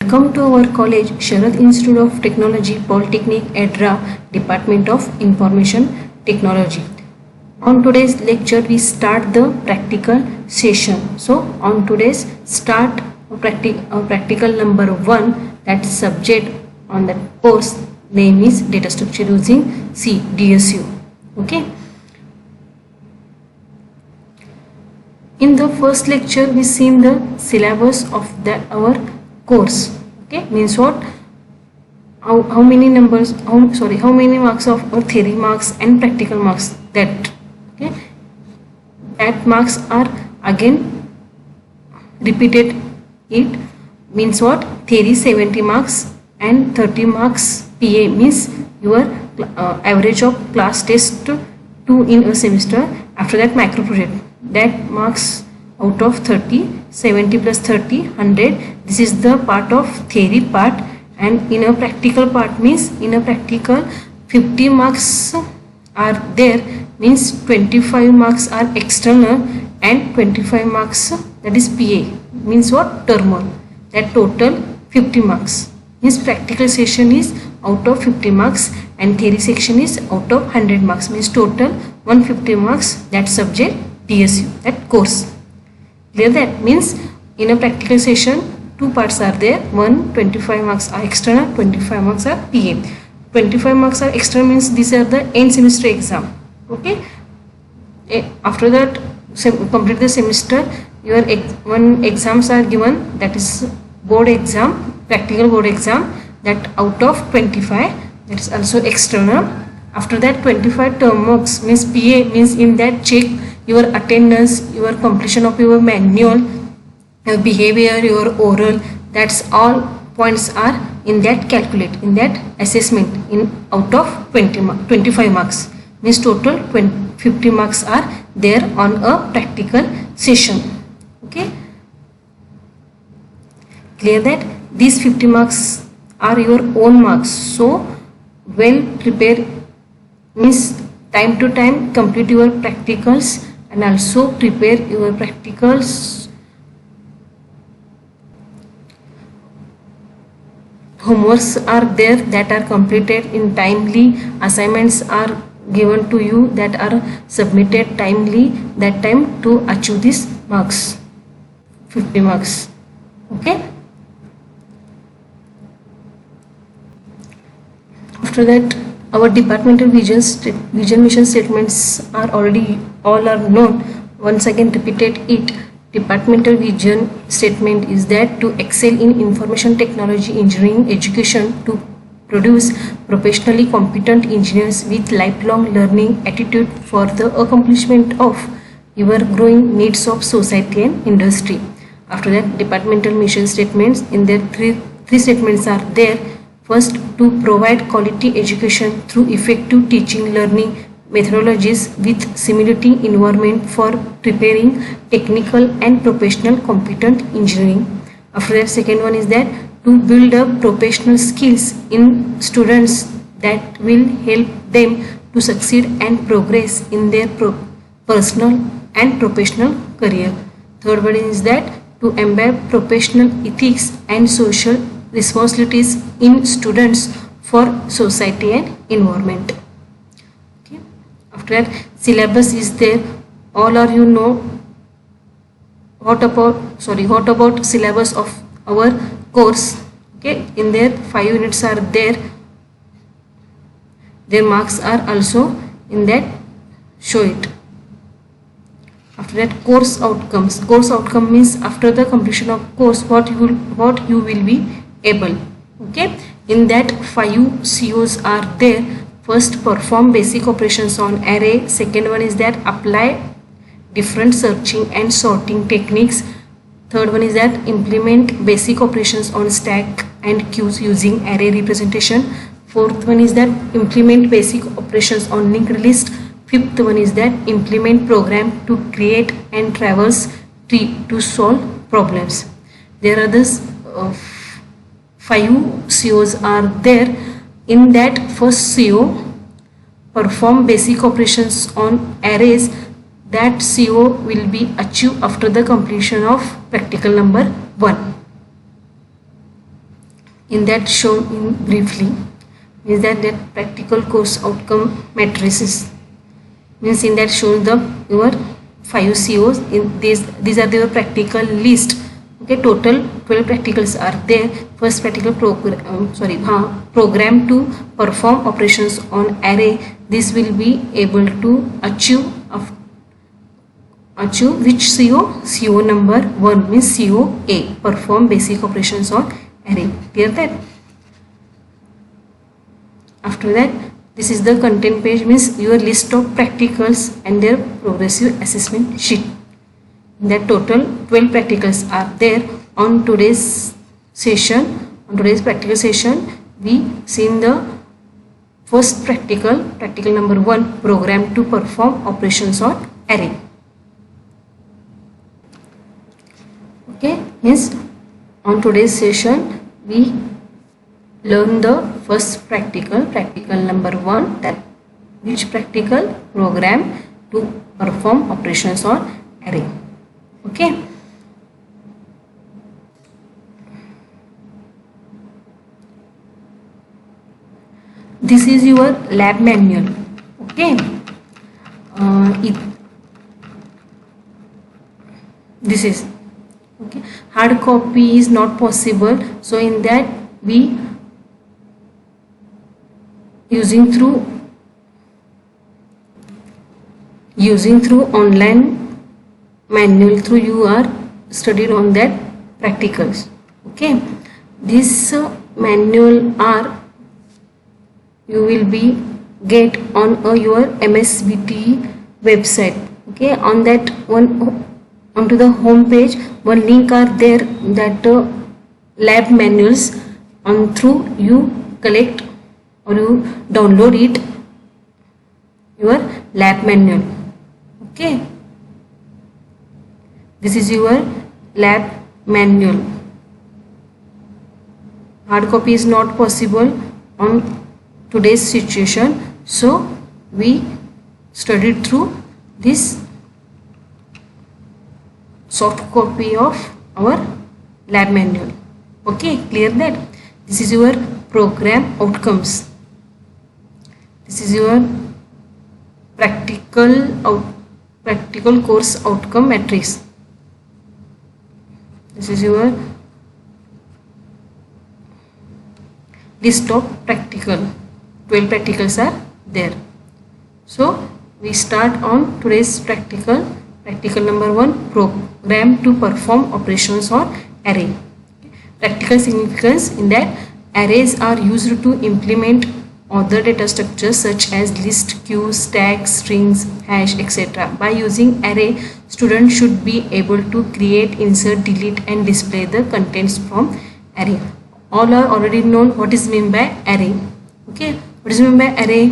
Welcome to our college, Sharad Institute of Technology, Polytechnic, EDRA, Department of Information Technology. On today's lecture, we start the practical session. So, on today's start practical number 1, that subject on that course name is Data Structure Using C, DSU. Okay. In the first lecture, we seen the syllabus of our course. Okay, means what? How many numbers? How many marks of or theory marks and practical marks that? Okay, that marks are again repeated. It means what? Theory 70 marks and 30 marks PA means your average of class test 2 in a semester. After that, micro project, that marks out of 30, 70 plus 30, 100. This is the part of theory part, and in a practical part means in a practical 50 marks are there, means 25 marks are external and 25 marks that is PA means what? Terminal. That total 50 marks means practical session is out of 50 marks and theory section is out of 100 marks means total 150 marks that subject DSU, that course. Clear? That means in a practical session 2 parts are there. 25 marks are external, 25 marks are PA. 25 marks are external means these are the end semester exam. Okay. After that, complete the semester, your one exams are given, that is board exam, practical board exam, that out of 25, that is also external. After that, 25 term marks means PA means in that check your attendance, your completion of your manual, your behavior, your oral, that's all points are in that calculate, in that assessment in out of 25 marks means total 50 marks are there on a practical session. Okay, clear? That these 50 marks are your own marks, so well prepare means time to time complete your practicals and also prepare your practicals. Homeworks are there that are completed in timely, assignments are given to you that are submitted timely, that time to achieve these marks, 50 marks. Okay. After that, our departmental vision mission statements are already all are known. Once again repeated it. Departmental vision statement is that to excel in information technology engineering education, to produce professionally competent engineers with lifelong learning attitude for the accomplishment of your growing needs of society and industry. After that, departmental mission statements, in their three statements are there. First, to provide quality education through effective teaching learning methodologies with simulating environment for preparing technical and professional competent engineering. After that, second one is that to build up professional skills in students that will help them to succeed and progress in their personal and professional career. Third one is that to embed professional ethics and social responsibilities in students for society and environment. Okay. After that, syllabus is there. All are you know. What about syllabus of our course? Okay, in there 5 units are there. Their marks are also in that. Show it. After that, course outcomes. Course outcome means after the completion of course what you will be able. Okay, in that 5 COs are there. First, perform basic operations on array. Second one is that apply different searching and sorting techniques. Third one is that implement basic operations on stack and queues using array representation. Fourth one is that implement basic operations on linked list. Fifth one is that implement program to create and traverse tree to solve problems. There are these 5 COs are there. In that first CO, perform basic operations on arrays, that CO will be achieved after the completion of practical number 1. in that shown in briefly, is that practical course outcome matrices, means in that shows the your 5 COs. In these are the practical list. Okay, total 12 practicals are there. First practical program to perform operations on array. This will be able to achieve which CO? CO number 1, means CO A, perform basic operations on array. Clear that? After that, this is the content page, means your list of practicals and their progressive assessment sheet. That total 12 practicals are there. On today's practical session, we seen the first practical number 1, program to perform operations on array. Okay, means on today's session we learn the first practical number 1, that which practical? Program to perform operations on array. Okay. This is your lab manual. Okay. This is okay. Hard copy is not possible, so in that we using through online manual, through you are studied on that practicals. Okay, this manual are you will be get on your MSBT website. Okay, on that one, onto the home page, one link are there, that lab manuals. On through you collect or you download it, your lab manual. Okay, this is your lab manual. Hard copy is not possible on today's situation, so we studied through this soft copy of our lab manual. Okay, clear that? This is your program outcomes. This is your practical course outcome matrix. This is your list of practical. 12 practicals are there. So we start on today's practical number 1, program to perform operations on array. Practical significance in that arrays are used to implement other data structures such as list, queue, stack, strings, hash, etc. By using array, students should be able to create, insert, delete and display the contents from array. All are already known what is meant by array. Okay, what is meant by array?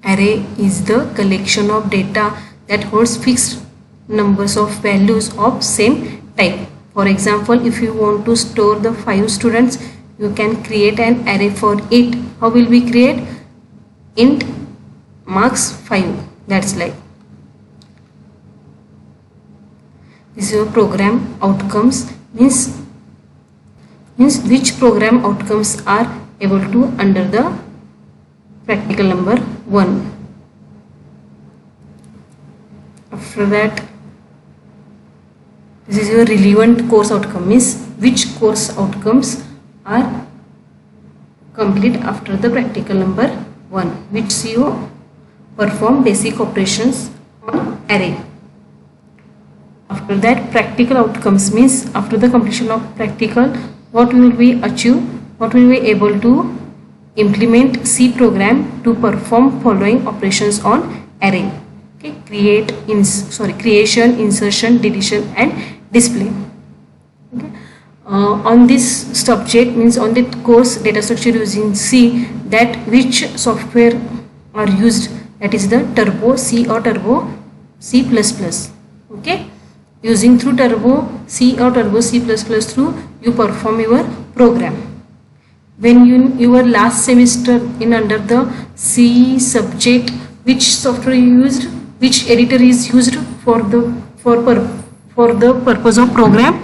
Array is the collection of data that holds fixed numbers of values of same type. For example, if you want to store the 5 students, you can create an array for it. How will we create? Int marks 5. That's like. This is your program outcomes, means which program outcomes are able to under the practical number 1. After that, this is your relevant course outcome, means which course outcomes are complete after the practical number 1, which CO perform basic operations on array. After that, practical outcomes means after the completion of practical, what will we achieve? What will we able to implement C program to perform following operations on array. Okay, creation, insertion, deletion and display. Okay. On this subject, means on the course data structure using C, that which software are used, that is the Turbo C or Turbo C++. Okay, using through Turbo C or Turbo C++ through you perform your program. When your last semester in under the C subject, which software you used, which editor is used for the purpose of program?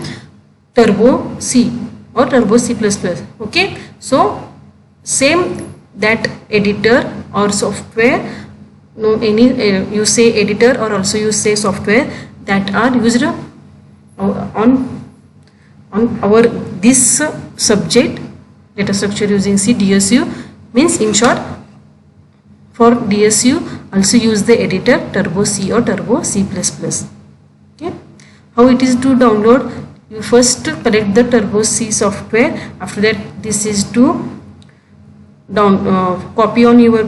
Turbo C. or Turbo C++. Okay, so same that editor or software, no any you say editor or also you say software that are used on our this subject data structure using C, DSU means in short for DSU also use the editor Turbo C or Turbo C++. Okay, how it is to download? You first collect the Turbo C software. After that, this is to copy on your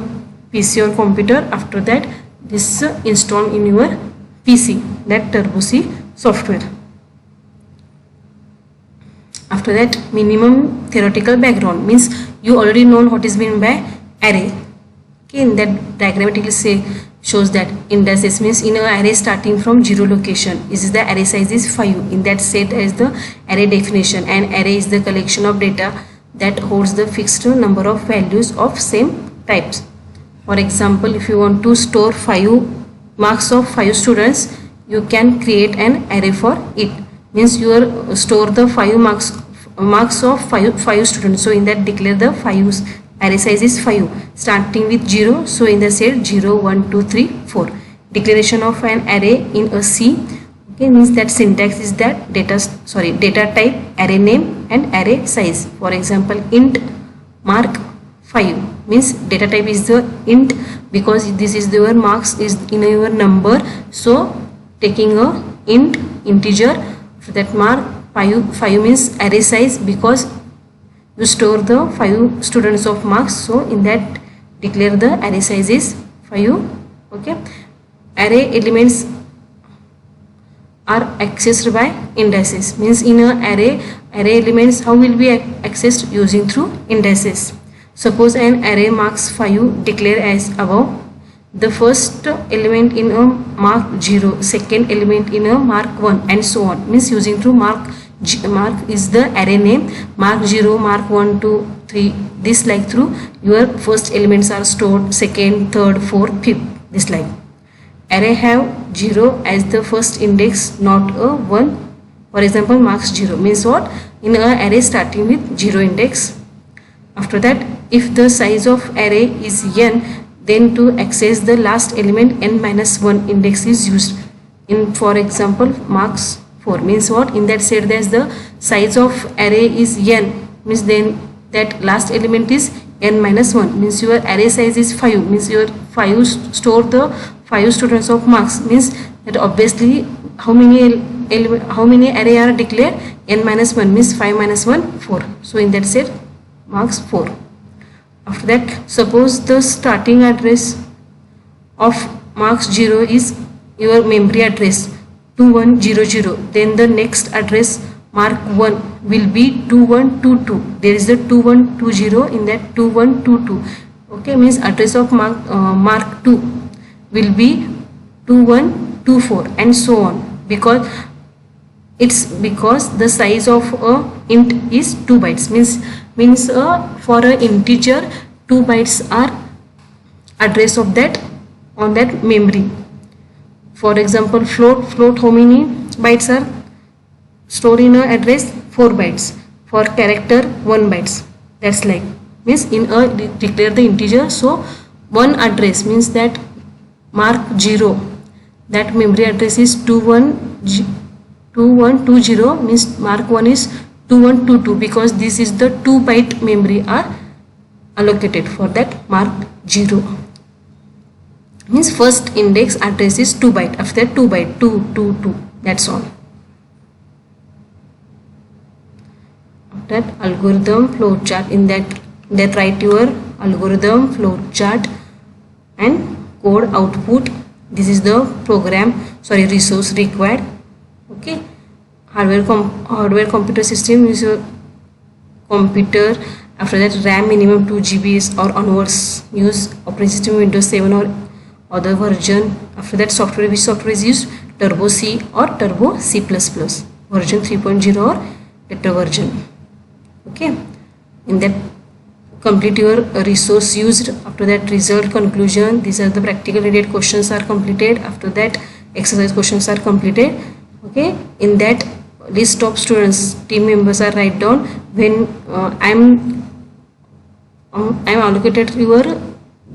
PC or computer. After that, this install in your PC, that Turbo C software. After that, minimum theoretical background means you already know what is meant by array. Okay, in that diagrammatically say shows that indices means in an array starting from 0 location is the array size is 5. In that set is the array definition, and array is the collection of data that holds the fixed number of values of same types. For example, if you want to store 5 marks of 5 students, you can create an array for it. Means you are store the 5 marks of 5 students. So in that declare the 5 array size is 5 starting with 0. So in the set 0 1 2 3 4 declaration of an array in a C. Okay, means that syntax is that data type, array name and array size. For example, int mark 5 means data type is the int because this is your marks is in your number, so taking a int integer. For that mark 5 means array size because you store the 5 students of marks, so in that declare the array size is 5. Okay, array elements are accessed by indices means in a array elements how will be accessed using through indices. Suppose an array marks 5 declare as above. The first element in a mark 0, second element in a mark 1 and so on, means using through mark is the array name, mark 0, mark 1, 2, 3, this like through your first elements are stored, second, third, fourth, fifth, this like. Array have 0 as the first index, not a 1. For example, marks 0 means what? In a array starting with 0 index. After that, if the size of array is n, then to access the last element n minus 1 index is used. In for example, marks 4 means what? In that set there's the size of array is n means then that last element is n minus 1 means your array size is 5 means your 5 store the 5 students of marks means that obviously how many array are declared? N minus 1 means 5 minus 1 4. So in that set marks 4. After that, suppose the starting address of marks 0 is your memory address 2100, then the next address mark 1 will be 2122. There is a 2120 in that 2122. Okay, means address of mark 2 will be 2124 and so on, because the size of a int is 2 bytes means for a integer 2 bytes are address of that on that memory. For example, float how many bytes are stored in a address? 4 bytes. For character 1 bytes. That's like means in a declare the integer, so one address means that mark 0, that memory address is 2120 means mark 1 is 2122 because this is the 2 byte memory are allocated for that mark 0. Means first index address is 2 byte, after that 2 byte 222, that's all. That algorithm flow chart, in that write your algorithm flow chart and code output. This is the program resource required. Okay, hardware computer system is your computer. After that, RAM minimum 2 GB or onwards. Use operating system Windows 7 or other version. After that, software, which software is used? Turbo C or Turbo C++, version 3.0 or later version. Okay, in that complete your resource used. After that, result, conclusion, these are the practical related questions are completed. After that, exercise questions are completed. Okay, in that list of students, team members are write down, when I'm allocated your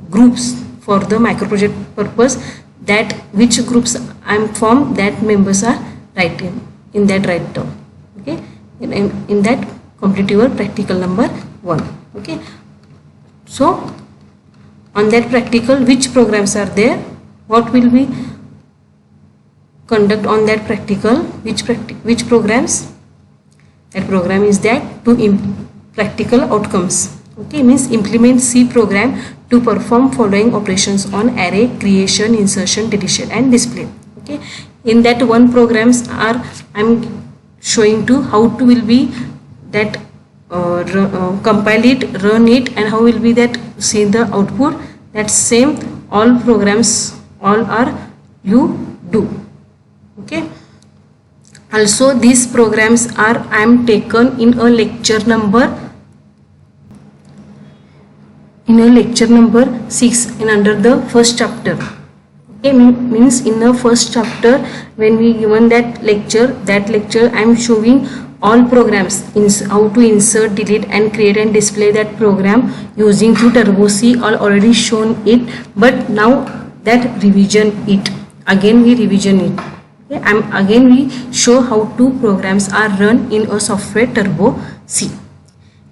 groups for the micro project purpose, that which groups I'm formed, that members are writing in that write down. Okay, in that complete your practical number 1. Okay, so on that practical, which programs are there, what will we conduct on that practical, which programs? That program is that to practical outcomes. Okay, means implement C program to perform following operations on array creation, insertion, deletion and display. Okay, in that one programs are I'm showing to how to will be that compile it, run it, and how will be that see the output. That same all programs all are you do. Okay, also these programs are I am taken in a lecture number 6 in under the first chapter. Okay, means in the first chapter when we given that lecture I am showing all programs in how to insert, delete and create and display that program using through Turbo C. All already shown it, but now that revision it again, we revision it. Okay, again we show how two programs are run in a software Turbo C.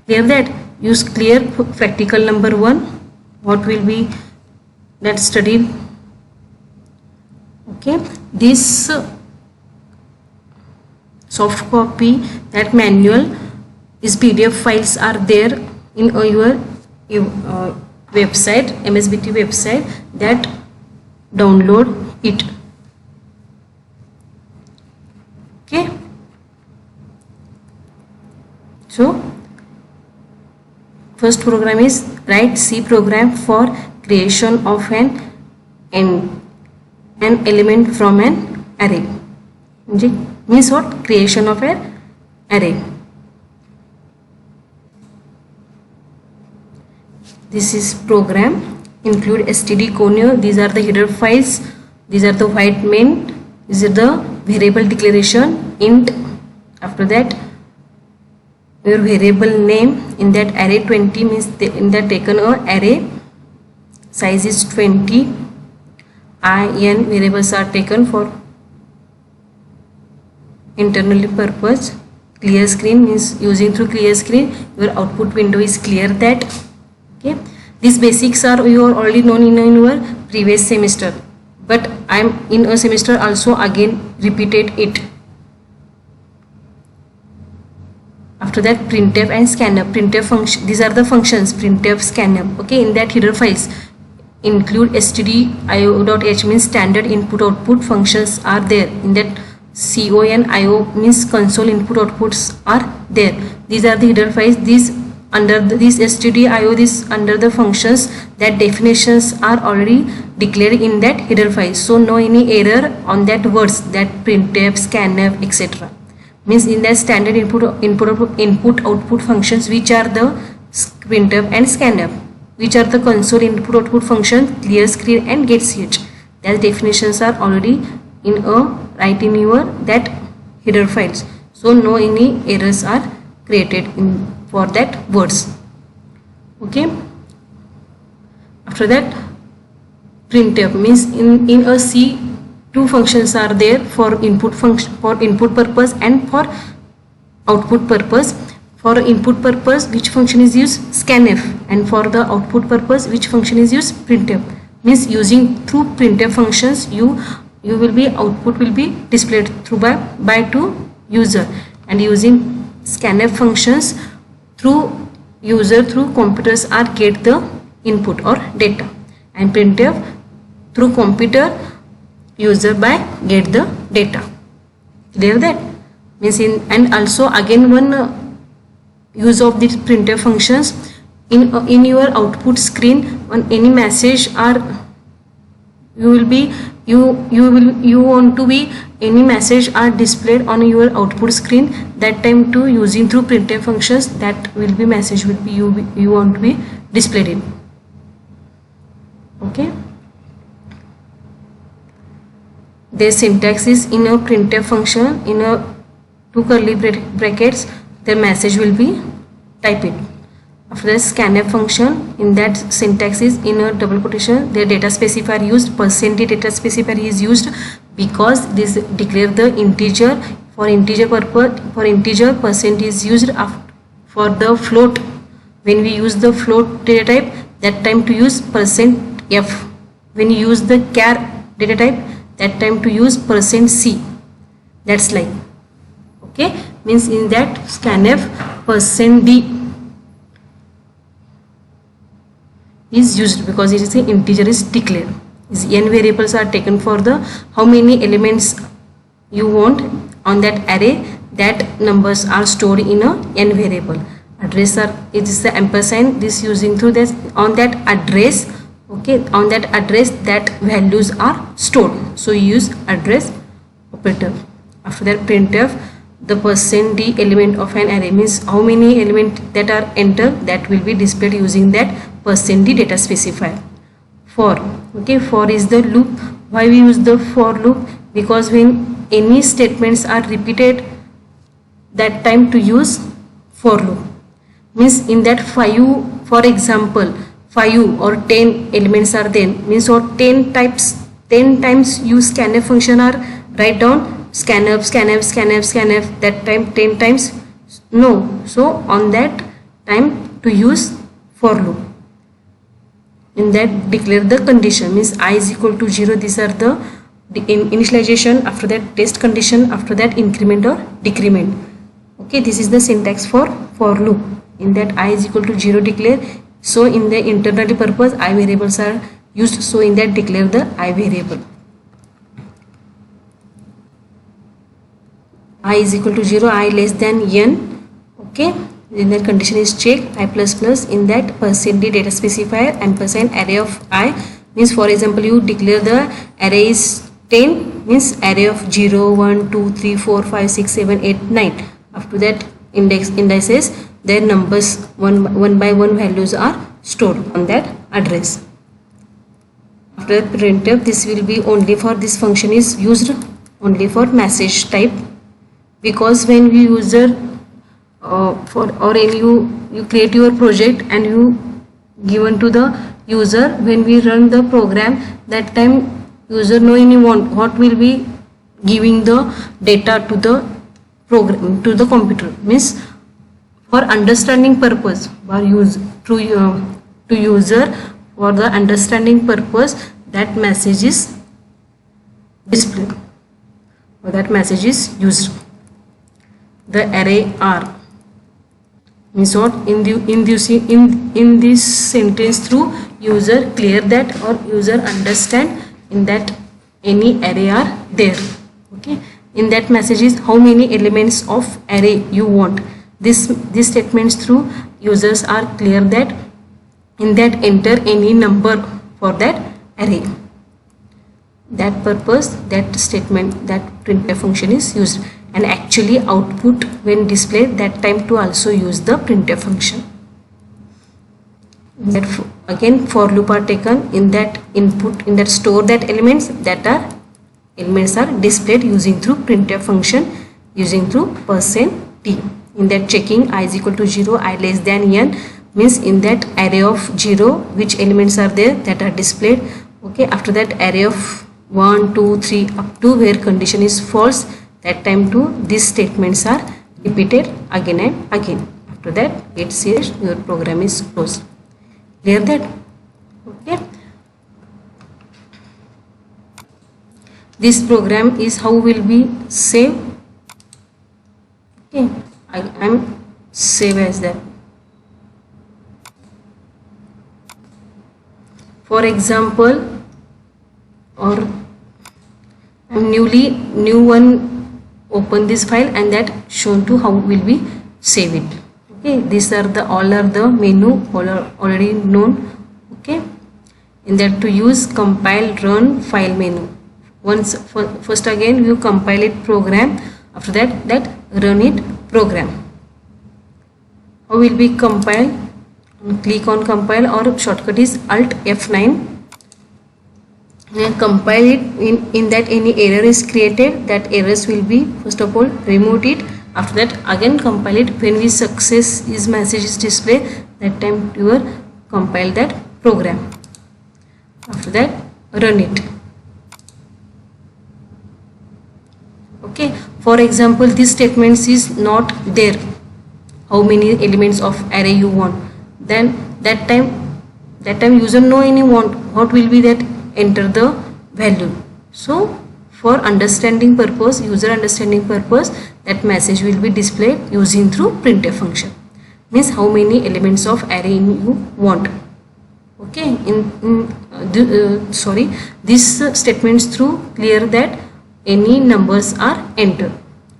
Clear that? Use clear practical number 1. What will be that study? Okay, this soft copy, that manual is PDF files are there in your website, MSBT website, that download it. Okay, so first program is write C program for creation of an element from an array. Means what? Creation of an array. This is program, include std conio. These are the header files, these are the white main, this is the variable declaration int. After that your variable name in that array 20 means in that taken a array size is 20. in variables are taken for internal purpose. Clear screen means using through clear screen your output window is clear that. Okay, these basics are you are already known in your previous semester, but I am in a semester also again repeated it. After that printf and scanf. Printf function, these are the functions printf, scanf. Okay, in that header files include stdio.h means standard input output functions are there. In that conio means console input outputs are there. These are the header files. These under this stdio, this under the functions, that definitions are already declared in that header file, so no any error on that words, that printf, scanf, etc. Means in that standard input output functions, which are the printf and scanf, which are the console input output function, clear screen and getch. That definitions are already in a right in your that header files, so no any errors are created in for that words. Okay, after that printf means in a C two functions are there for input function, for input purpose and for output purpose. For input purpose which function is used? Scanf. And for the output purpose which function is used? Printf. Means using through printf functions you will be output will be displayed through by to user, and using scanf functions through user through computers are get the input or data, and printf through computer user by get the data. Clear that? Means in, and also again one use of these printf functions in your output screen, on any message or you want to be any message are displayed on your output screen, that time too using through printf functions, that will be message will be you want to be displayed in. Okay, their syntax is in a printf function, in a two curly brackets their message will be type it. After that, scanf function, in that syntax is in a double quotation, the data specifier used, %d data specifier is used because this declare the integer. For integer purpose, for integer % is used. For the float, when we use the float data type, that time to use %f. When you use the char data type, that time to use %c. That's like, okay, means in that scanf %d is used because it is an integer is declared. Is n variables are taken for the how many elements you want on that array, that numbers are stored in a n variable. Address are, it is the ampersand, this using through this on that address, okay, on that address that values are stored, so you use address operator. After that, printf, the %d element of an array means how many elements that are entered, that will be displayed using that %d data specifier. For, okay, for is the loop. Why we use the for loop? Because when any statements are repeated, that time to use for loop. Means in that 5, for example 5 or 10 elements are there, means or 10 times use scanf function are write down scanf, that time 10 times no, so on that time to use for loop. In that declare the condition, means I is equal to 0, these are the initialization, after that test condition, after that increment or decrement. Okay, this is the syntax for loop. In that I is equal to 0 declare, so in the internally purpose I variables are used, so in that declare the I variable. I is equal to 0, I less than n, okay, in that condition is check, I plus plus, in that %d data specifier ampersand array of I, means for example you declare the array is 10, means array of 0, 1, 2, 3, 4, 5, 6, 7, 8, 9. After that indices, their numbers one by one values are stored on that address. After printf, this will be only for, this function is used only for message type, because when we user you create your project and you given to the user, when we run the program, that time user know any what will be giving the data to the program, to the computer, means for understanding purpose, for use to user, for the understanding purpose, that message is displayed, or that message is used. The array R means what, in this sentence through user clear that or user understand in that any array are there. Okay, in that message is how many elements of array you want. This statements through users are clear that in that enter any number for that array. That purpose, that statement, that printf function is used, and actually output when displayed, that time to also use the printf function. That again for loop are taken, in that input, in that store that elements are displayed using through printf function, using through %t. In that checking I is equal to 0, I less than n, means in that array of 0 which elements are there, that are displayed. Okay, after that array of 1, 2, 3 up to where condition is false, that time to these statements are repeated again and again. After that it says your program is closed. Clear that? Okay, this program is how will be saved. Okay, I am save as that. For example, or new one open this file, and that shown to how will we save it. Okay, these are the all are the menu already known. Okay, in that to use compile, run, file menu. Once first again you compile it program, after that run it program. How will be compile? Click on compile, or shortcut is Alt F9. And compile it. In that any error is created, that errors will be first of all remove it. After that again compile it. When we success is message is displayed, that time you will compile that program. After that run it. Okay, for example this statement is not there, how many elements of array you want, then that time user know any want what will be that, enter the value. So for understanding purpose, user understanding purpose, that message will be displayed using through printf function, means how many elements of array you want. Okay, this statements through clear that any numbers are entered.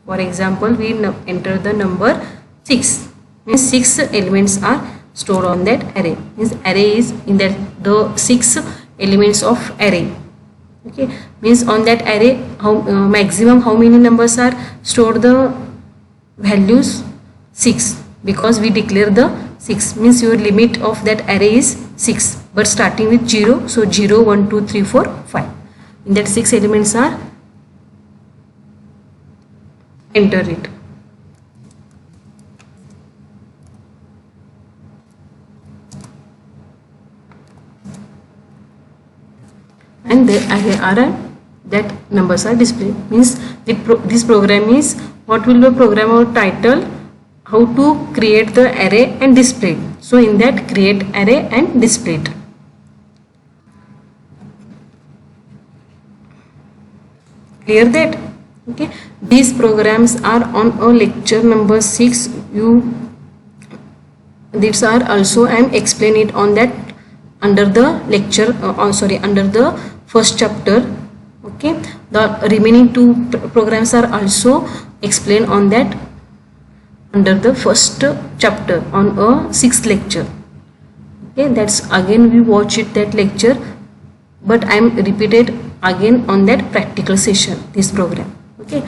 For example, we enter the number 6, means 6 elements are stored on that array, means array is in that the 6 elements of array. Okay, means on that array how maximum how many numbers are stored, the values 6, because we declare the 6, means your limit of that array is 6, but starting with 0, so 0 1 2 3 4 5, in that 6 elements are enter it. And the array are that numbers are displayed, means this program is what will be program or title, how to create the array and display it. So in that create array and display it. Clear that? Okay, these programs are on a lecture number 6. These are also I am explain it on that under the lecture under the first chapter. Okay, the remaining 2 programs are also explained on that under the first chapter on a 6th lecture. Okay, that's again we watch it that lecture, but I am repeated again on that practical session this program. Okay,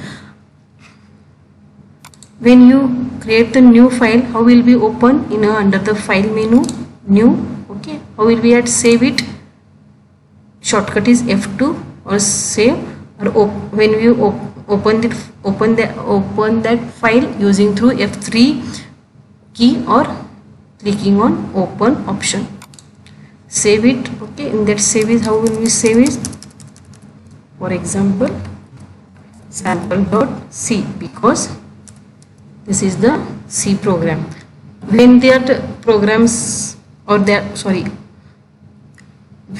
when you create the new file, how will be open in under the file menu, new. Okay, how will we save it? Shortcut is F2 or save, or when we open that file using through F3 key or clicking on open option. Save it. Okay, in that save is how will we save it? For example, sample.c, because this is the C program. When that programs or that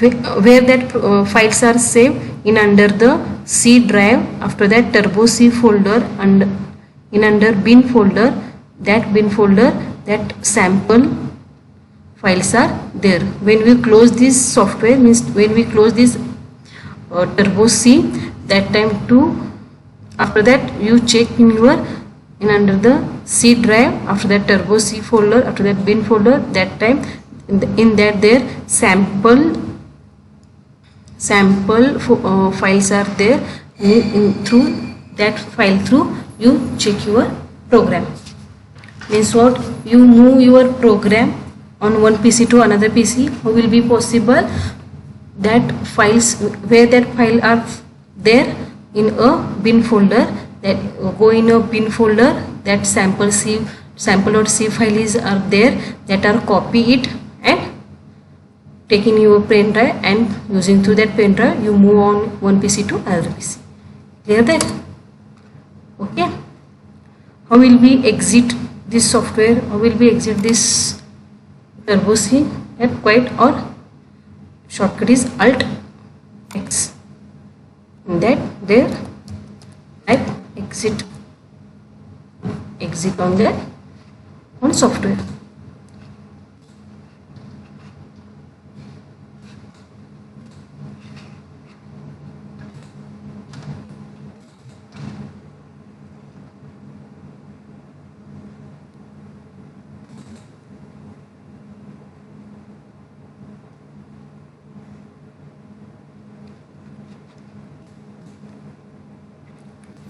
where that files are saved in under the C drive, after that turbo C folder, and in under bin folder, that sample files are there. When we close this software, means when we close this turbo C, that time too, after that you check in under the C drive, after that turbo C folder, after that bin folder, that time in that there sample files are there. Through that file through you check your program, means what, you move your program on one PC to another PC, how will be possible? That files where that file are there in a bin folder, that go in a bin folder, that sample.c file is are there, that are copy it and take in your pen drive, and using through that pen drive you move on one PC to another PC. Clear that? Okay, how will we exit this software, how will we exit this turbo C? That quite, or shortcut is Alt X, in that there type exit on that on software.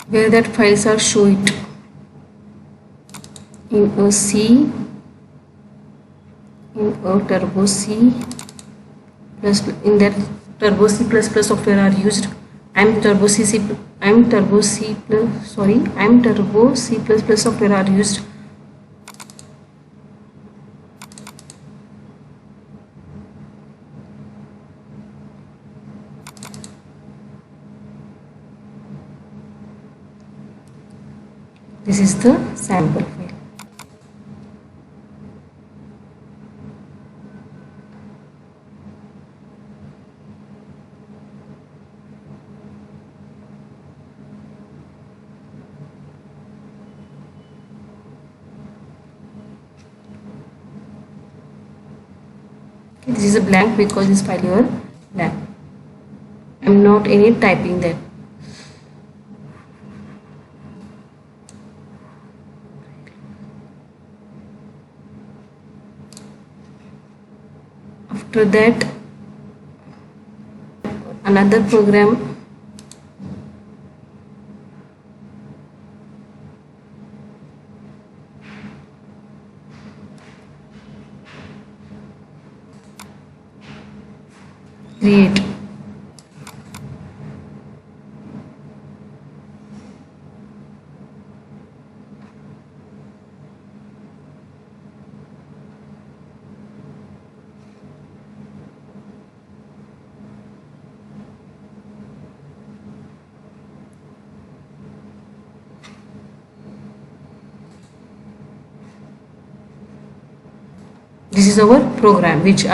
Where that files are show it in a C, in a turbo C plus, in that turbo C++ software are used, I'm Turbo C I'm Turbo C plus sorry I'm Turbo C++ software are used. This is the sample file. Okay, this is a blank because this file is blank. I'm not any typing that. After that, another program create. This is our program which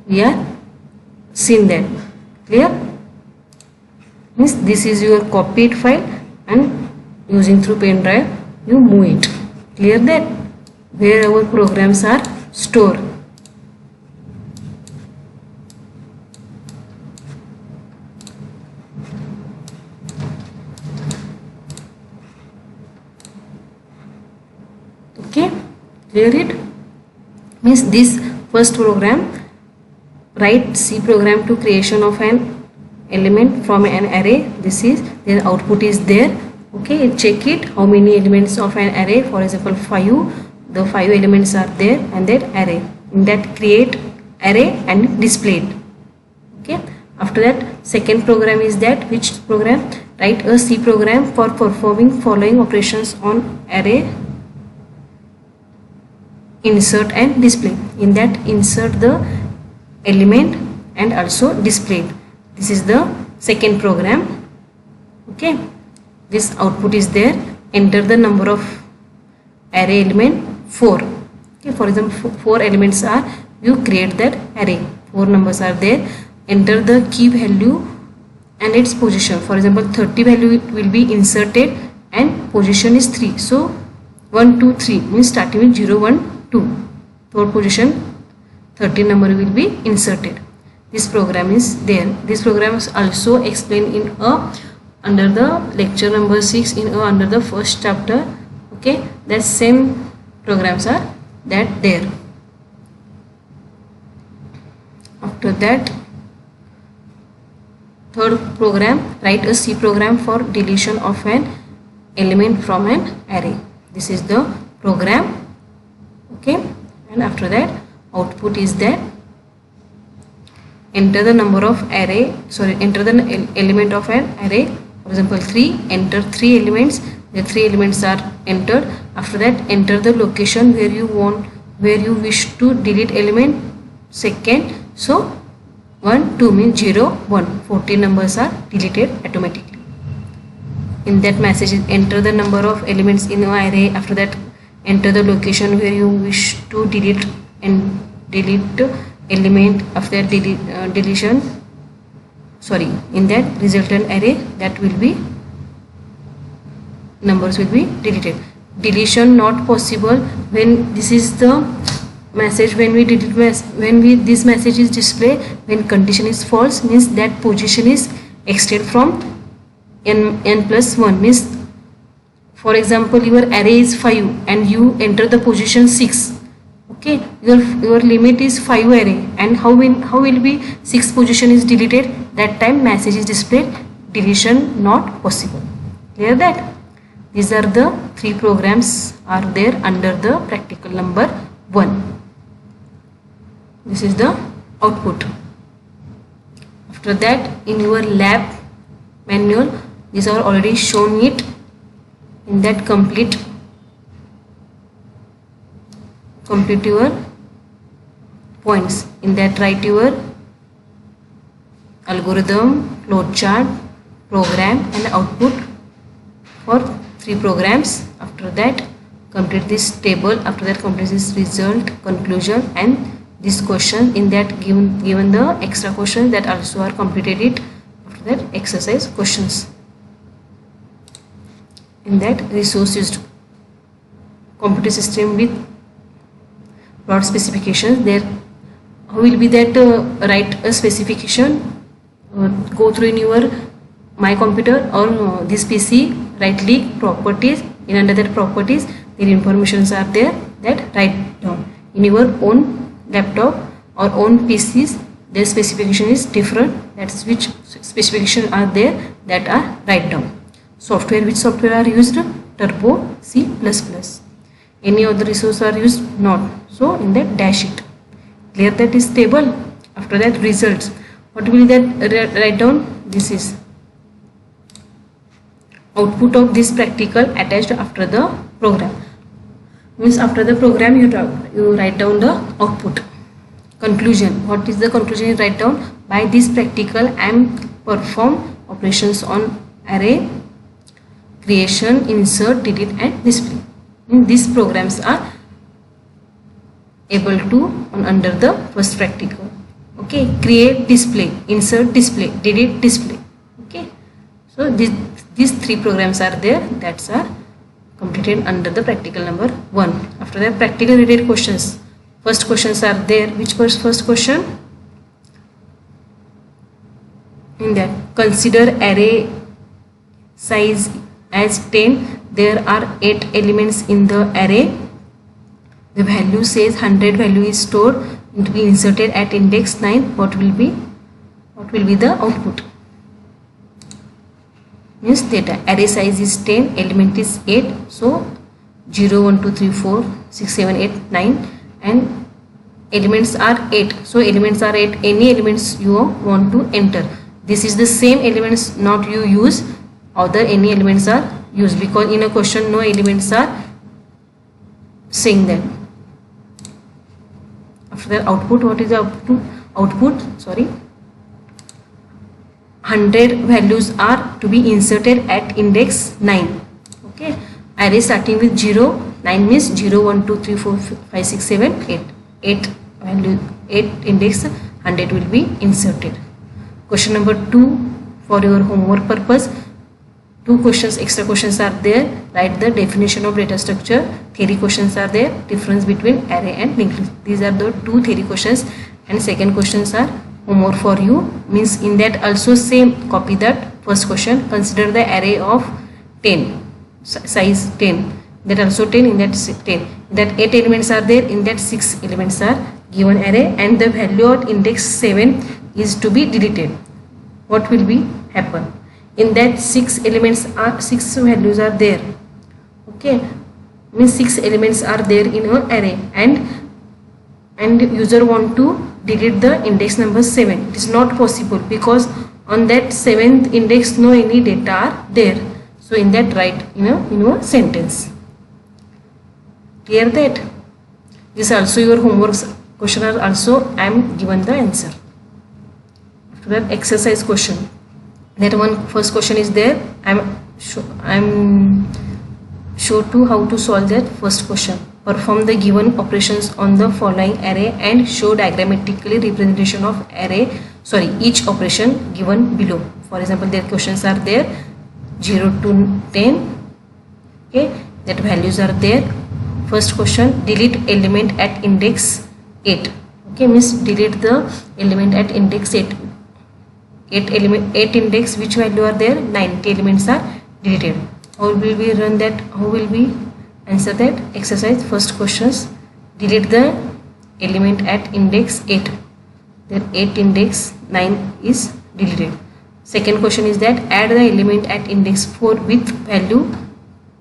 we are seen that. Clear? Means this is your copied file and using through pen drive you move it. Clear that? Where our programs are stored. Okay, clear it? Means this first program, write C program to creation of an element from an array. This is the output is there. Okay, check it how many elements of an array. For example, 5. The 5 elements are there and that array. In that create array and display it. Okay. After that, second program is that which program? Write a C program for performing following operations on array. Insert and display. In that insert the element and also display it. This is the second program. Okay, this output is there. Enter the number of array element 4. Okay, for example 4 elements are, you create that array, 4 numbers are there. Enter the key value and its position. For example 30 value will be inserted and position is 3. So 1 2 3 means starting with 0 1 2. Third position 30 number will be inserted. This program is there. This program is also explained in under the lecture number 6 in under the first chapter. Okay, that same programs are that there. After that, third program, write a C program for deletion of an element from an array. This is the program. Okay, and after that output is that enter the number of array, enter the element of an array. For example 3, enter 3 elements. The 3 elements are entered. After that enter the location where you wish to delete element second. So 1 2 means 0 1, 14 numbers are deleted automatically. In that message enter the number of elements in an array. After that enter the location where you wish to delete and delete element. After deletion, in that resultant array, that will be numbers will be deleted. Deletion not possible when this is the message, when we delete this message is displayed when condition is false, means that position is extended from n plus 1. Means for example your array is 5 and you enter the position 6. Okay, your limit is 5 array, and how will be 6 position is deleted? That time message is displayed deletion not possible. Clear that? These are the 3 programs are there under the practical number 1. This is the output. After that, in your lab manual. These are already shown it. In that complete your points. In that write your algorithm, flowchart, program and output for 3 programs. After that complete this table. After that complete this result, conclusion and this question. In that given the extra questions that also are completed it. After that exercise questions. In that resource used computer system with broad specifications. There will be that write a specification, go through in your my computer or this PC, right click properties. In under that properties their informations are there, that write down. In your own laptop or own PCs their specification is different, that's which specification are there, that are write down. Software, which software are used? Turbo, C++. Any other resource are used? Not. So in that dash it. Clear that is table. After that results. What will that write down? This is output of this practical attached after the program. Means after the program you write down the output. Conclusion. What is the conclusion you write down? By this practical I am perform operations on array, creation, insert, delete and display. These programs are able to under the first practical. Okay, create, display, insert, display, delete, display. Okay, so these 3 programs are there, that's are completed under the practical number 1. After that practical related questions. First questions are there. Which first question? In that consider array size as 10. There are 8 elements in the array. The value says 100 value is stored to be inserted at index 9. What will be the output? Means data array size is 10, element is 8, so 0 1 2 3 4 6 7 8 9 and elements are 8, so elements are 8. Any elements you want to enter, this is the same elements, not you use other any elements are used, because in a question no elements are saying them. After that output, what is the output? 100 values are to be inserted at index 9. Okay, array starting with 0, 9 means 0 1 2 3 4 5 6 7 8, 8 value, 8 index 100 will be inserted. Question number 2 for your homework purpose. 2 questions, extra questions are there. Write the definition of data structure. Theory questions are there. Difference between array and linked list. These are the 2 theory questions, and second questions are homework for you. Means in that also same, copy that first question. Consider the array of 10, size 10. That also 10, in that 10. That 8 elements are there. In that 6 elements are given array, and the value of index 7 is to be deleted. What will be happen? In that 6 elements are 6 values are there. Okay, means 6 elements are there in an array, and user want to delete the index number 7. It is not possible because on that 7th index no any data are there. So in that write in a sentence. Clear that? This also your homework question are also I am given the answer. After that exercise question. That one first question is there. I'm show to how to solve that first question. Perform the given operations on the following array and show diagrammatically representation of each operation given below. For example, their questions are there 0 to 10. Okay, that values are there. First question, delete element at index 8. Okay, means delete the element at index 8. 8 index, which value are there? 90 elements are deleted. How will we run that? How will we answer that exercise? First questions, delete the element at index 8. Then 8 index 9 is deleted. Second question is that add the element at index 4 with value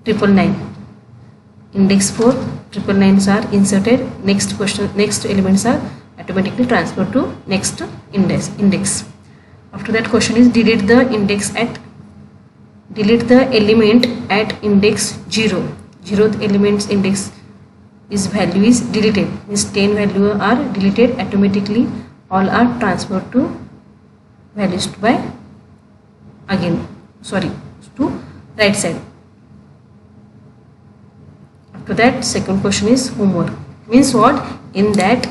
999. Index 4 999s are inserted. Next question, next elements are automatically transferred to next index. After that question is delete the index at delete the element at index 0. 0th element's index is value is deleted, means 10 value are deleted automatically, all are transferred to values by to right side. After that, second question is homework. Means what? In that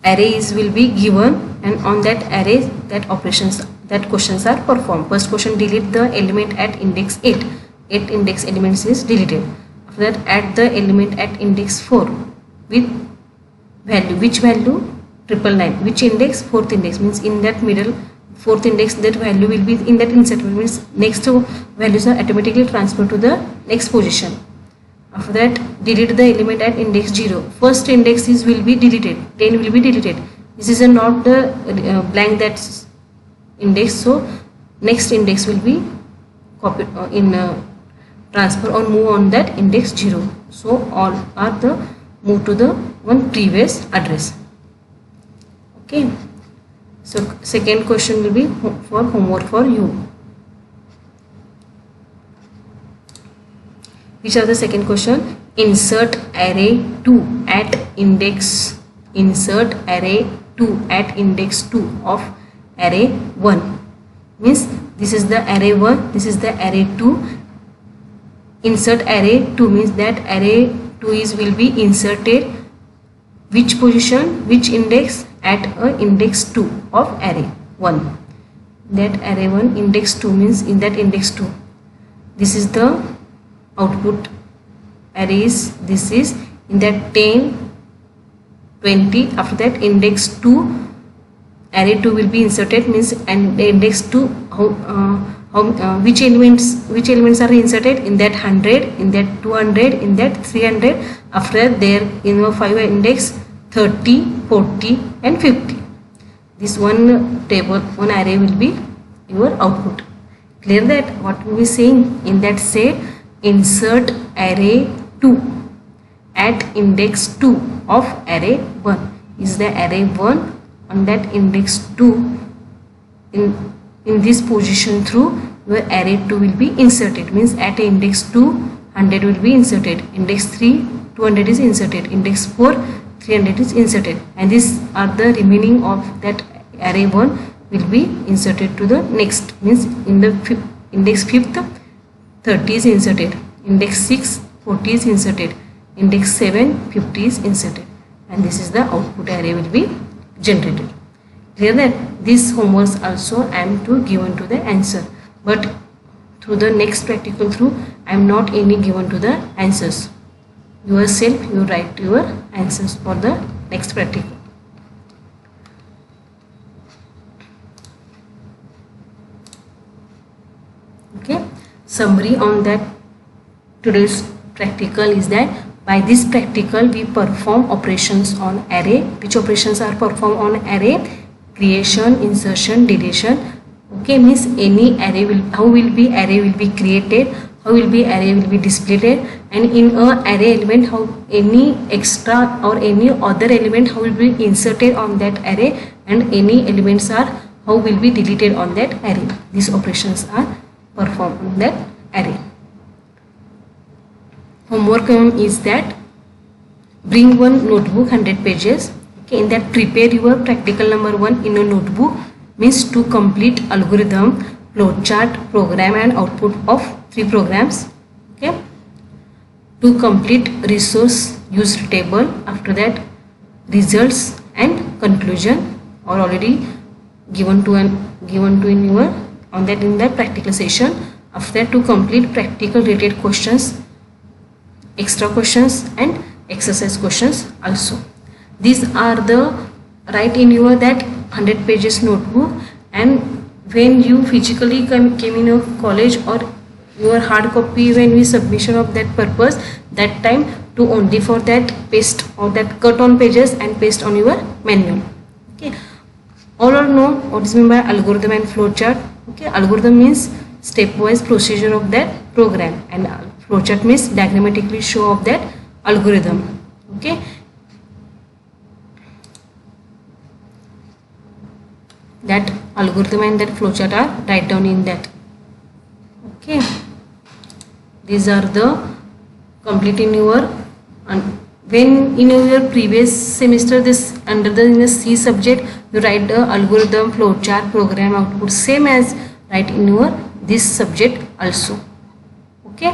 arrays will be given, and on that array that questions are performed. First question, delete the element at index 8. 8 index elements is deleted. After that, add the element at index 4 with value. Which value? 999. Which index? 4th index, means in that middle 4th index that value will be in that insert, means next values are automatically transferred to the next position. After that, delete the element at index 0. First index is will be deleted, 10 will be deleted. This is not the blank that's index, so next index will be copied transfer or move on that index 0. So all are the move to the one previous address. Okay. So second question will be for homework for you. Which are the second question? Insert array 2 at index. Insert array 2 at index 2 of array 1. Means this is the array 1, this is the array 2. Insert array 2 means that array 2 is will be inserted which position, which index? At a index 2 of array 1. That array 1 index 2 means in that index 2. This is the output arrays. This is in that 10, 20. After that, index 2 array 2 will be inserted, means and the index 2 which elements are inserted in that 100, in that 200, in that 300. After there in 5 index 30, 40 and 50. This one table, one array will be your output. Clear that? What we will be saying in that, say insert array 2 at index 2 of array 1. Is the array 1 on that index 2 in this position through where array 2 will be inserted, means at index 2 100 will be inserted, index 3 200 is inserted, index 4 300 is inserted, and these are the remaining of that array 1 will be inserted to the next, means in the index 5th 30 is inserted, index 6 40 is inserted, index 7 50 is inserted, and this is the output array will be generated. Clear that? This homeworks also I am to given to the answer, but through the next practical through I am not any given to the answers. Yourself you write your answers for the next practical. Okay, summary on that today's practical is that by this practical we perform operations on array. Which operations are performed on array? Creation, insertion, deletion. Okay, means any array will, how will be array will be created, how will be array will be displayed, and in a array element how any extra or any other element how will be inserted on that array, and any elements are how will be deleted on that array. These operations are performed on that array. Homework is that bring one notebook 100 pages. Okay, in that prepare your practical number 1 in a notebook, means to complete algorithm, flowchart, program and output of 3 programs. Okay, to complete resource used table. After that, results and conclusion are already given to in your on that in the practical session. After that, to complete practical related questions, extra questions and exercise questions also. These are the write in your that 100 pages notebook, and when you physically came in your college or your hard copy, when we submission of that purpose, that time to only for that paste or that cut on pages and paste on your manual. Okay, all know what is meant by algorithm and flowchart. Okay, algorithm means stepwise procedure of that program, and flowchart means diagrammatically show of that algorithm. Okay, that algorithm and that flowchart are write down in that These are the complete in your, when in your previous semester this under the in the C subject you write the algorithm, flowchart, program output, same as write in your this subject also. Okay.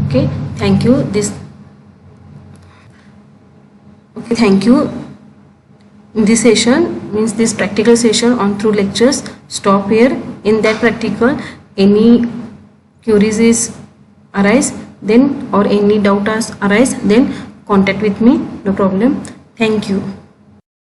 Okay, thank you. Thank you. This session means this practical session on through lectures stop here. In that practical, any queries is arise then or any doubt arise, then contact with me, no problem. Thank you.